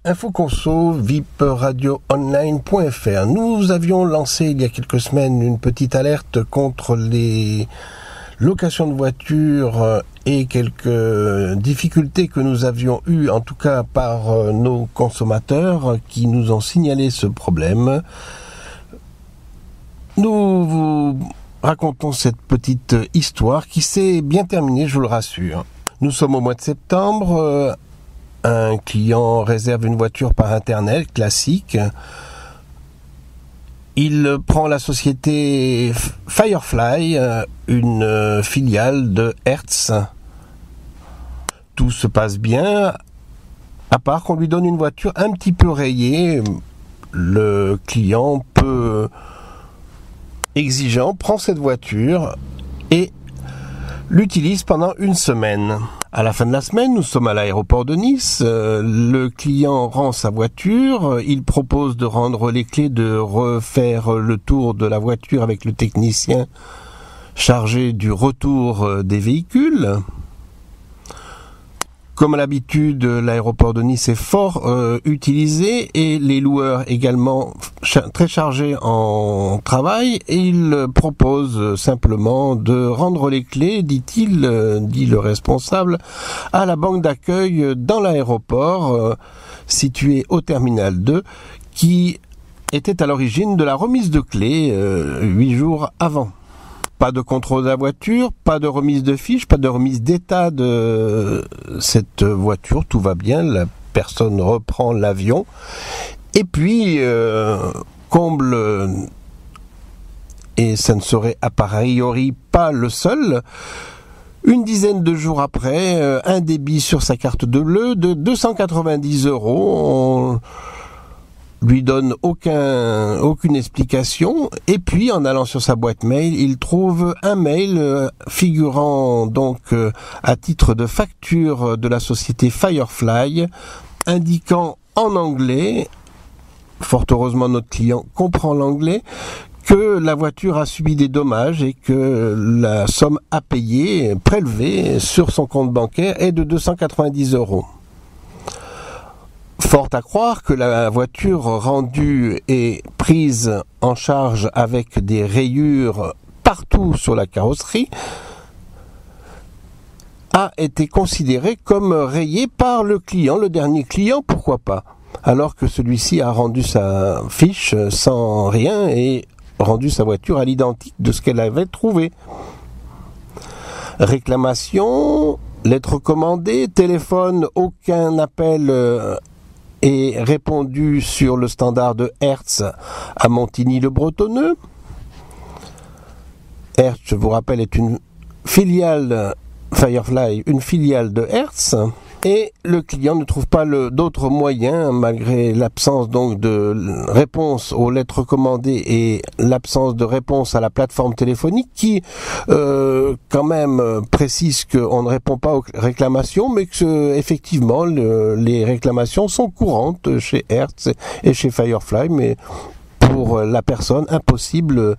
Infoconso, vipradioonline.fr. Nous avions lancé il y a quelques semaines une petite alerte contre les locations de voitures et quelques difficultés que nous avions eues, en tout cas par nos consommateurs qui nous ont signalé ce problème. Nous vous racontons cette petite histoire qui s'est bien terminée, je vous le rassure. Nous sommes au mois de septembre. Un client réserve une voiture par internet classique. Il prend la société Firefly, une filiale de Hertz. Tout se passe bien, à part qu'on lui donne une voiture un petit peu rayée. Le client peu exigeant prend cette voiture et l'utilise pendant une semaine. À la fin de la semaine, nous sommes à l'aéroport de Nice. Le client rend sa voiture. Il propose de rendre les clés, de refaire le tour de la voiture avec le technicien chargé du retour des véhicules. Comme à l'habitude, l'aéroport de Nice est fort utilisé et les loueurs également très chargés en travail. Et il propose simplement de rendre les clés, dit-il, dit le responsable, à la banque d'accueil dans l'aéroport situé au terminal 2 qui était à l'origine de la remise de clés 8 jours avant. Pas de contrôle de la voiture, pas de remise de fiche, pas de remise d'état de cette voiture, tout va bien, la personne reprend l'avion. Et puis, comble, et ça ne serait a priori pas le seul, une dizaine de jours après, un débit sur sa carte de bleu de 290 €. On lui donne aucune explication, et puis en allant sur sa boîte mail, il trouve un mail figurant donc à titre de facture de la société Firefly, indiquant en anglais, fort heureusement notre client comprend l'anglais, que la voiture a subi des dommages et que la somme à payer, prélevée sur son compte bancaire, est de 290 €. Fort à croire que la voiture rendue et prise en charge avec des rayures partout sur la carrosserie a été considérée comme rayée par le client, le dernier client, pourquoi pas, alors que celui-ci a rendu sa fiche sans rien et rendu sa voiture à l'identique de ce qu'elle avait trouvé. Réclamation, lettre recommandée, téléphone, aucun appel est répondu sur le standard de Hertz à Montigny-le-Bretonneux. Hertz, je vous rappelle, est une filiale, Firefly, une filiale de Hertz. Et le client ne trouve pas d'autres moyens, malgré l'absence donc de réponse aux lettres recommandées et l'absence de réponse à la plateforme téléphonique qui quand même précise qu'on ne répond pas aux réclamations, mais que effectivement les réclamations sont courantes chez Hertz et chez Firefly, mais pour la personne, impossible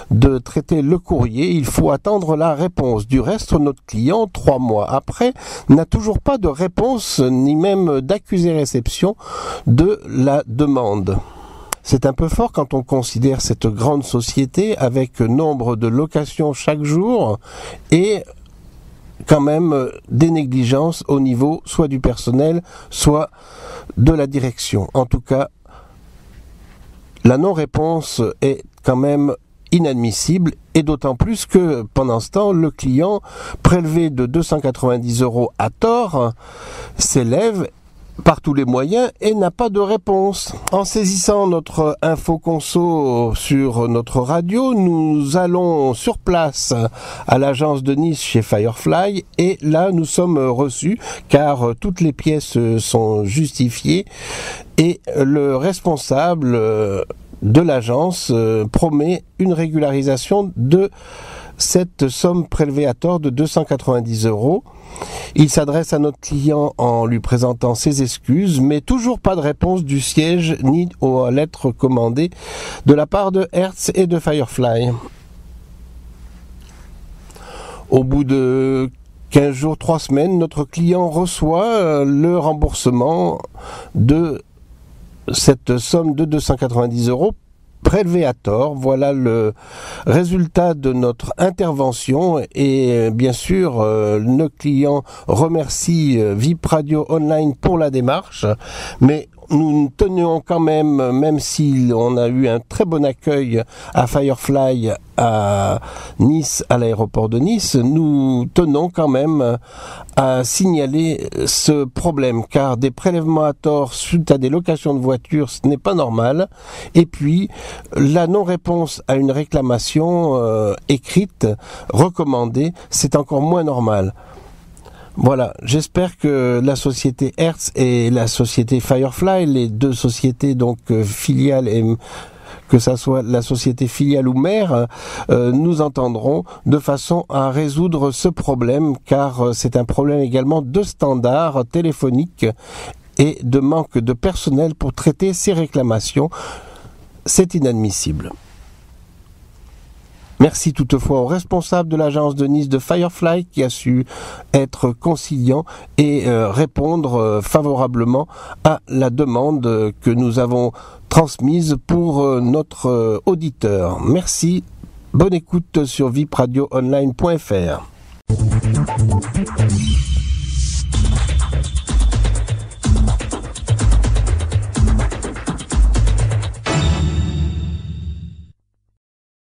de traiter le courrier, il faut attendre la réponse. Du reste, notre client, 3 mois après, n'a toujours pas de réponse, ni même d'accusé réception de la demande. C'est un peu fort quand on considère cette grande société avec nombre de locations chaque jour et quand même des négligences au niveau soit du personnel, soit de la direction. En tout cas, la non-réponse est quand même inadmissible, et d'autant plus que pendant ce temps, le client, prélevé de 290 € à tort, s'élève par tous les moyens et n'a pas de réponse. En saisissant notre infoconso sur notre radio, nous allons sur place à l'agence de Nice chez Firefly, et là nous sommes reçus car toutes les pièces sont justifiées et le responsable de l'agence promet une régularisation de cette somme prélevée à tort de 290 €. Il s'adresse à notre client en lui présentant ses excuses, mais toujours pas de réponse du siège ni aux lettres commandées de la part de Hertz et de Firefly. Au bout de 15 jours, 3 semaines, notre client reçoit le remboursement de cette somme de 290 € prélevée à tort. Voilà le résultat de notre intervention et bien sûr nos clients remercient VIP Radio Online pour la démarche, mais nous tenions quand même si on a eu un très bon accueil à Firefly à Nice, à l'aéroport de Nice, nous tenons quand même à signaler ce problème, car des prélèvements à tort suite à des locations de voitures, ce n'est pas normal. Et puis, la non-réponse à une réclamation écrite, recommandée, c'est encore moins normal. Voilà, j'espère que la société Hertz et la société Firefly, les deux sociétés donc filiales, et que ça soit la société filiale ou mère, nous entendrons de façon à résoudre ce problème, car c'est un problème également de standard téléphonique et de manque de personnel pour traiter ces réclamations. C'est inadmissible. Merci toutefois au responsable de l'agence de Nice de Firefly qui a su être conciliant et répondre favorablement à la demande que nous avons transmise pour notre auditeur. Merci, bonne écoute sur vipradioonline.fr.